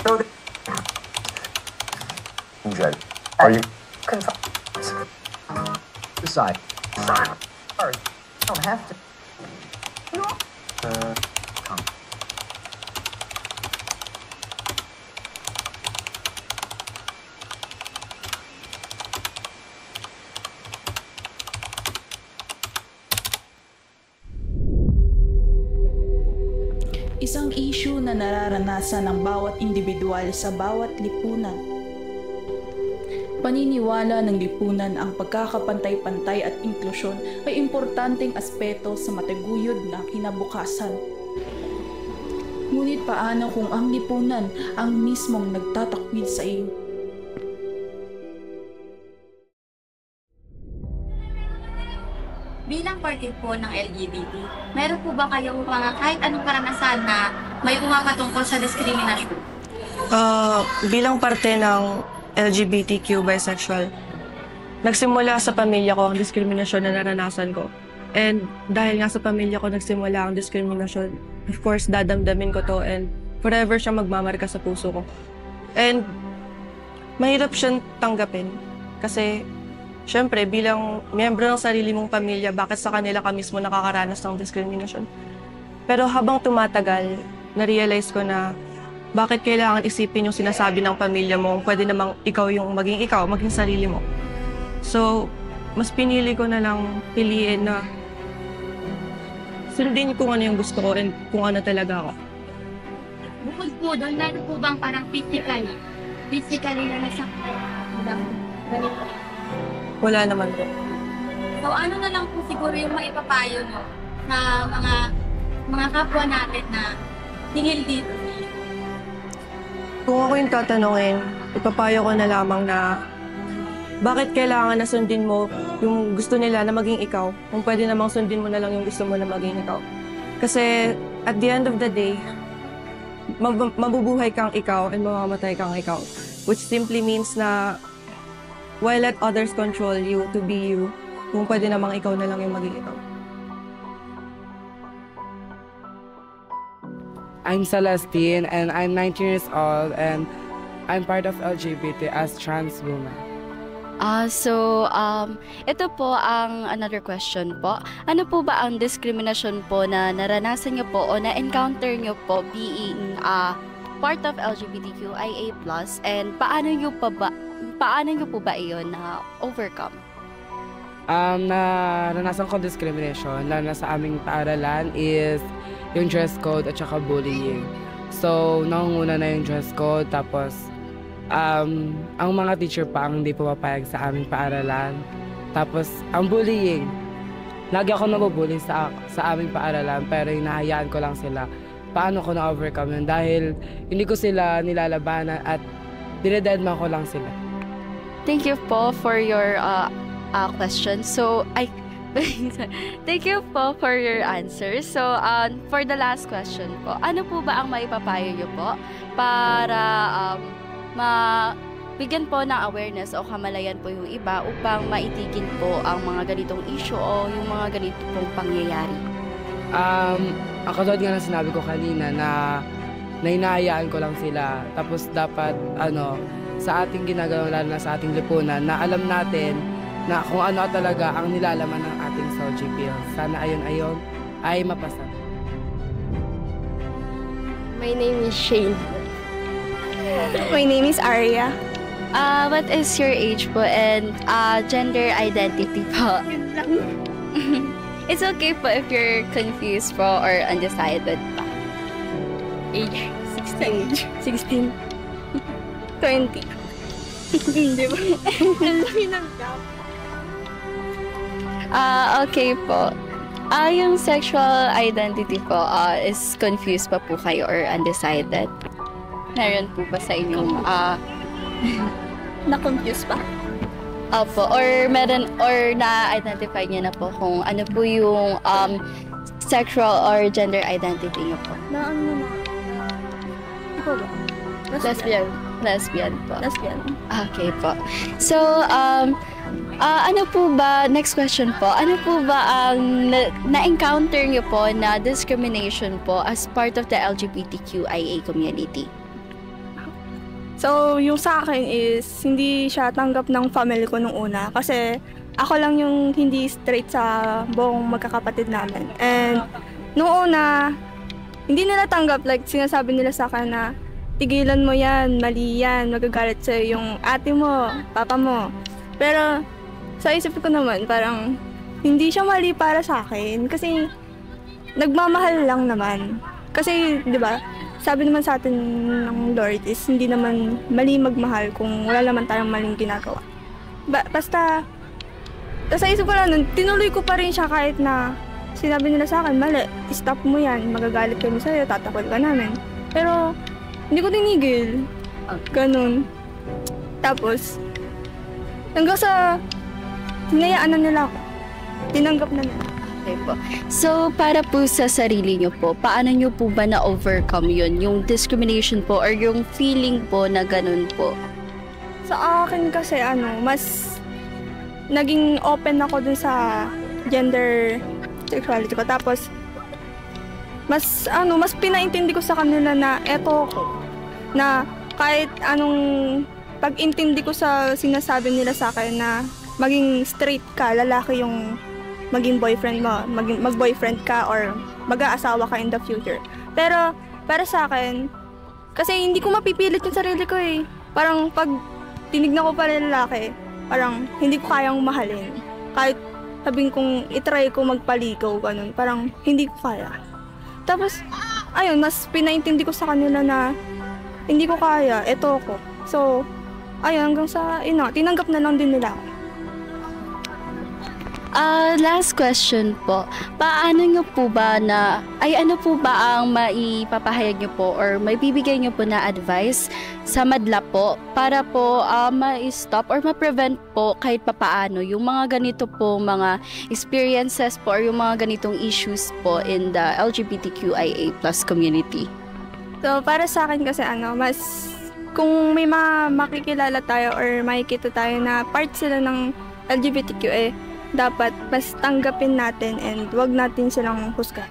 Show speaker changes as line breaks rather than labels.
So, Jed, are you decide? Sorry, you don't have to. Come.
Isang issue na nararanasan ng bawat individual sa bawat lipunan. Paniniwala ng lipunan ang pagkakapantay-pantay at inklusyon ay importanteng aspeto sa mataguyod na kinabukasan. Ngunit paano kung ang lipunan ang mismong nagtatakwil sa iyo?
Bilang parte po ng LGBT, meron po ba kayong mga kahit anong karanasan na may umapatungkol sa diskriminasyon?
Bilang parte ng LGBTQ bisexual, nagsimula sa pamilya ko ang diskriminasyon na naranasan ko. And dahil nga sa pamilya ko nagsimula ang diskriminasyon, of course, dadamdamin ko to and forever siya magmamarka sa puso ko. And mahirap siyang tanggapin kasi siyempre, bilang miyembro ng sarili mong pamilya, bakit sa kanila ka mismo nakakaranas ng diskriminasyon? Pero habang tumatagal, na-realize ko na bakit kailangan isipin yung sinasabi ng pamilya mo, pwede namang ikaw yung maging ikaw, maging sarili mo. So, mas pinili ko na lang piliin na sundin kung ano yung gusto ko and kung ano talaga ako.
Bukod po doon, meron po bang parang physically na nasaktan ng ganito?
Wala naman po.
So ano na lang po siguro yung maipapayo no, na mga kapwa natin na tingil dito?
Kung ako yung tatanungin, ipapayo ko na lamang na bakit kailangan na sundin mo yung gusto nila na maging ikaw, kung pwede namang sundin mo na lang yung gusto mo na maging ikaw. Kasi at the end of the day, mabubuhay kang ikaw and mamamatay kang ikaw. Which simply means na why let others control you to be you, kung pwede namang ikaw na lang yung maging ikaw.
I'm Celestine and I'm 19 years old and I'm part of LGBT as trans woman.
Ito po ang another question po. Ano po ba ang discrimination po na naranasan niyo po o na-encounter niyo po being part of LGBTQIA+, and paano niyo po ba iyon na overcome?
Naranasan ko discrimination, lalo na sa aming paaralan is yung dress code at saka bullying. So, nangunguna na yung dress code, tapos ang mga teacher pa ang hindi pumapayag sa aming paaralan. Tapos, ang bullying, lagi ako nabubully sa aming paaralan, pero hinahayaan ko lang sila. Paano ko na-overcome yun? Dahil hindi ko sila nilalabanan at dinededma ko lang sila.
Thank you po for your question. Thank you po for your answer. So, for the last question po, ano po ba ang maipapayo niyo po para mabigyan po ng awareness o kamalayan po yung iba upang maitigil po ang mga ganitong issue o yung mga ganito pong pangyayari?
Ang katulad nga na sinabi ko kanina na hinahayaan ko lang sila. Tapos dapat sa ating ginagawa, lalo na sa ating lipunan, na alam natin na kung ano talaga ang nilalaman ng ating Soji Pills. Sana ayon-ayon ay mapasa.
My name is Shane. My name is Arya.
What is your age po and gender identity po? It's okay po if you're confused po or undecided pa.
Age 16. 20. Hindi ba? Ang laki ng gap.
Okay po. Yung sexual identity po is confused pa po kayo or undecided? Meron po ba sa inyong
Na-confuse pa?
Opo, or meron, or na-identify niyo na po kung ano po yung sexual or gender identity niyo po?
Na ano na? Ikaw ba?
Lesbian po.
Lesbian.
Okay po. So, ano po ba, next question po, ano po ba ang na-encounter niyo po na discrimination po as part of the LGBTQIA community?
So, yung sa akin is, hindi siya tanggap ng family ko nung una. Kasi, ako lang yung hindi straight sa buong magkakapatid namin. And, nung una, hindi nila tanggap. Like, sinasabi nila sa akin na, tigilan mo yan, mali yan, magagalit sa'yo yung ate mo, papa mo. Pero, sa isip ko naman, parang, hindi siya mali para sa akin. Kasi, nagmamahal lang naman. Kasi, di ba, sabi naman sa atin ng Lord is hindi naman mali magmahal kung wala naman tayong maling ginagawa. Basta, sa isip ko lang nun, tinuloy ko pa rin siya kahit na sinabi nila sa akin, mali, stop mo yan, magagalit kami sa'yo, tatakot ka namin. Pero, hindi ko tinigil. Ganun. Tapos, hanggang sa, hinayaan na nila ako. Tinanggap na nila.
Okay po. So, para po sa sarili nyo po, paano nyo po ba na-overcome yun? Yung discrimination po or yung feeling po na ganun po?
Sa akin kasi, mas naging open ako dun sa gender sexuality ko. Tapos, mas pinaintindi ko sa kanila na eto ko. Na kahit anong pag-intindi ko sa sinasabi nila sa akin na maging straight ka, lalaki yung maging boyfriend mo, mag-boyfriend ka or mag-aasawa ka in the future. Pero, para sa akin, kasi hindi ko mapipilit yung sarili ko eh. Parang pag tinignan ko pa rin lalaki, parang hindi ko kayang mahalin. Kahit sabihin kong itry ko magpaligaw, ganun, parang hindi ko kaya. Tapos, ayun, mas pinaintindi ko sa kanila na hindi ko kaya, eto ko. So, ayun, hanggang sa, tinanggap na lang din nila ako.
Last question po. Paano nyo po ba ano po ba ang maipapahayag nyo po or may bibigay nyo po na advice sa madla po para po ma-stop or ma-prevent po kahit papaano yung mga ganito po mga experiences po or yung mga ganitong issues po in the LGBTQIA+ community?
So, para sa akin kasi mas kung may makikilala tayo or makikita tayo na part sila ng LGBTQA, dapat mas tanggapin natin and wag natin silang husgahan.